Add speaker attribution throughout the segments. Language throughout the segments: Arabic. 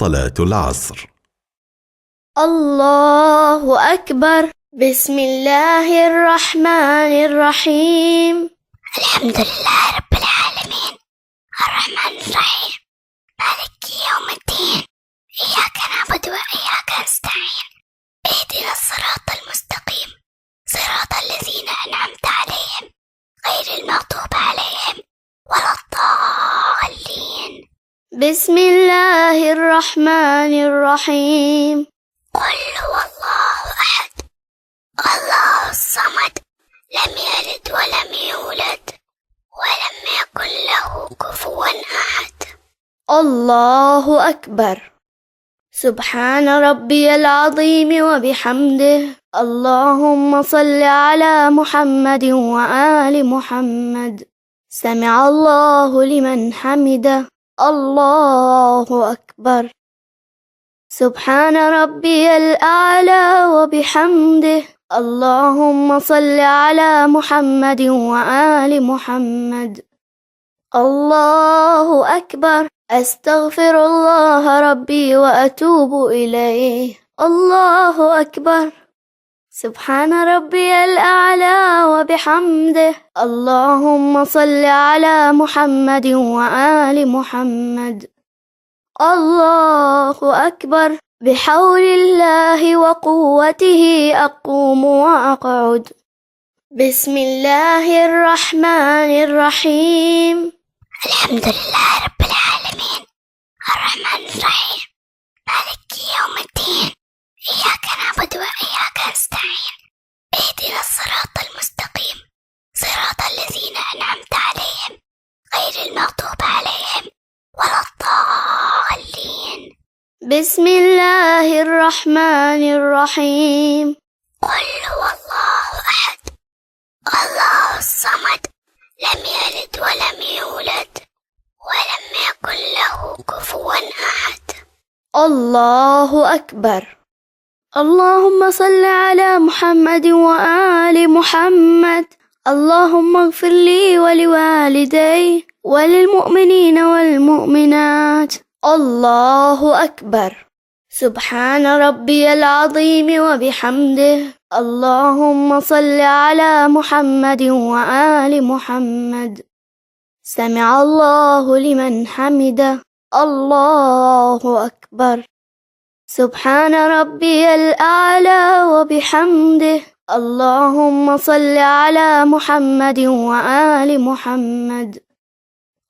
Speaker 1: صلاة العصر.
Speaker 2: الله أكبر. بسم الله الرحمن الرحيم.
Speaker 3: الحمد لله رب العالمين، الرحمن الرحيم، مالك يوم الدين، إياك نعبد وإياك نستعين، اهدنا الصراط المستقيم، صراط الذين أنعمت عليهم غير المغضوب عليهم ولا الضالين.
Speaker 2: بسم الله الرحمن الرحيم.
Speaker 3: قل هو الله أحد، الله الصمد، لم يلد ولم يولد ولم يكن له كفوا أحد.
Speaker 2: الله أكبر. سبحان ربي العظيم وبحمده. اللهم صل على محمد وآل محمد. سمع الله لمن حمده. الله أكبر. سبحان ربي الأعلى وبحمده. اللهم صل على محمد وآل محمد. الله أكبر. أستغفر الله ربي وأتوب إليه. الله أكبر. سبحان ربي الأعلى وبحمده. اللهم صل على محمد وآل محمد. الله أكبر. بحول الله وقوته أقوم وأقعد. بسم الله الرحمن الرحيم.
Speaker 3: الحمد لله رب العالمين، الرحمن الرحيم، مالك يوم الدين، إياك نعبد وإياك نستعين، اهدنا الصراط المستقيم، صراط الذين أنعمت عليهم غير المغضوب عليهم ولا الضالين.
Speaker 2: بسم الله الرحمن الرحيم.
Speaker 3: قل هو الله أحد، الله الصمد، لم يلد ولم يولد ولم يكن له كفوا أحد.
Speaker 2: الله أكبر. اللهم صل على محمد وآل محمد. اللهم اغفر لي ولوالدي وللمؤمنين والمؤمنات. الله أكبر. سبحان ربي العظيم وبحمده. اللهم صل على محمد وآل محمد. سمع الله لمن حمده. الله أكبر. سبحان ربي الأعلى وبحمده. اللهم صل على محمد وآل محمد.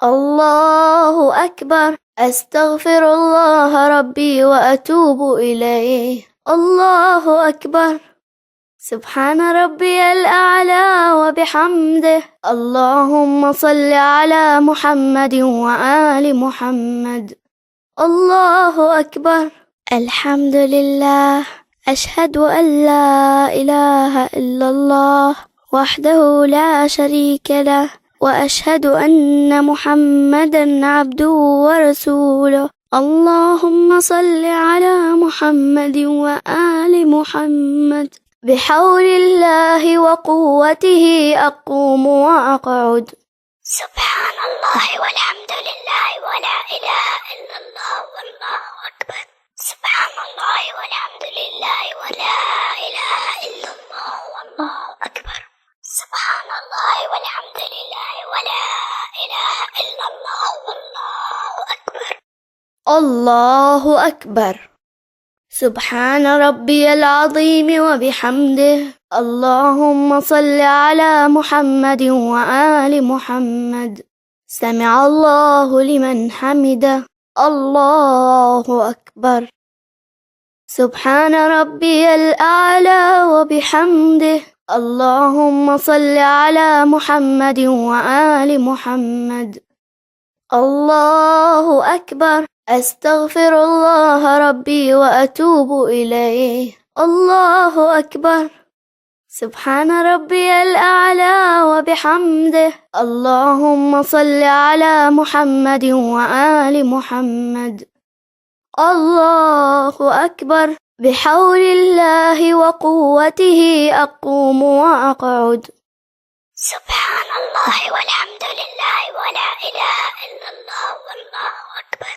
Speaker 2: الله أكبر. أستغفر الله ربي وأتوب إليه. الله أكبر. سبحان ربي الأعلى وبحمده. اللهم صل على محمد وآل محمد. الله أكبر. الحمد لله. أشهد أن لا إله إلا الله وحده لا شريك له، وأشهد أن محمدا عبده ورسوله. اللهم صل على محمد وآل محمد. بحول الله وقوته أقوم وأقعد.
Speaker 3: سبحان الله والحمد لله ولا إله إلا الله والله أكبر. سبحان الله والحمد لله ولا إله إلا الله والله أكبر. سبحان الله والحمد لله ولا إله إلا الله والله أكبر.
Speaker 2: الله أكبر. سبحان ربي العظيم وبحمده. اللهم صل على محمد وآل محمد. سمع الله لمن حمده. الله أكبر. سبحان ربي الأعلى وبحمده. اللهم صل على محمد وآل محمد. الله أكبر. أستغفر الله ربي وأتوب إليه. الله أكبر. سبحان ربي الأعلى وبحمده. اللهم صل على محمد وآل محمد. الله أكبر. بحول الله وقوته أقوم وأقعد.
Speaker 3: سبحان الله والحمد لله ولا إله إلا الله والله أكبر.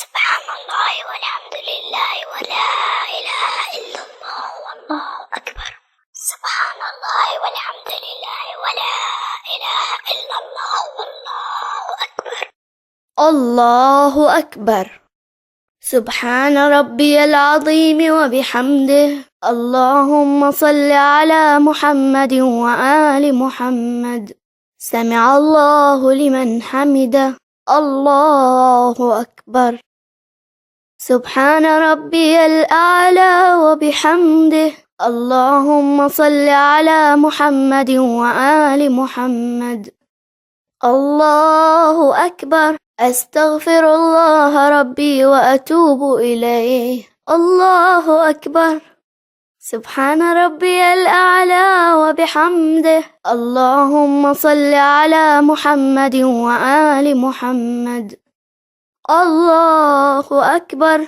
Speaker 3: سبحان الله والحمد لله ولا إله إلا الله والله أكبر. سبحان الله والحمد لله ولا إله إلا الله والله أكبر.
Speaker 2: الله أكبر. سبحان ربي العظيم وبحمده. اللهم صل على محمد وآل محمد. سمع الله لمن حمده. الله أكبر. سبحان ربي الأعلى وبحمده. اللهم صل على محمد وآل محمد. الله أكبر. أستغفر الله ربي وأتوب إليه. الله أكبر. سبحان ربي الأعلى وبحمده. اللهم صل على محمد وآل محمد. الله أكبر.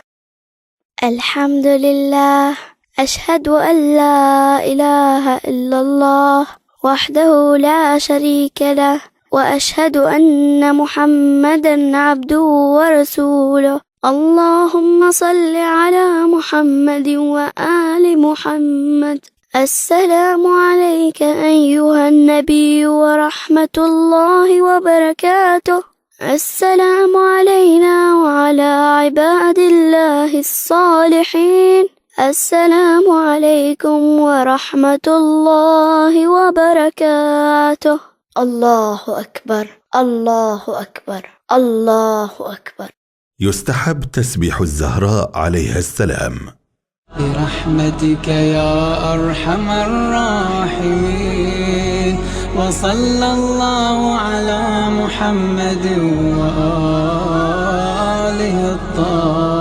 Speaker 2: الحمد لله. أشهد أن لا إله إلا الله وحده لا شريك له، وأشهد أن محمدا عبده ورسوله. اللهم صل على محمد وآل محمد. السلام عليك أيها النبي ورحمة الله وبركاته. السلام علينا وعلى عباد الله الصالحين. السلام عليكم ورحمة الله وبركاته. الله أكبر. الله أكبر. الله أكبر.
Speaker 1: يستحب تسبيح الزهراء عليها السلام.
Speaker 4: برحمتك يا أرحم الراحمين، وصلى الله على محمد وآله الطاهرين.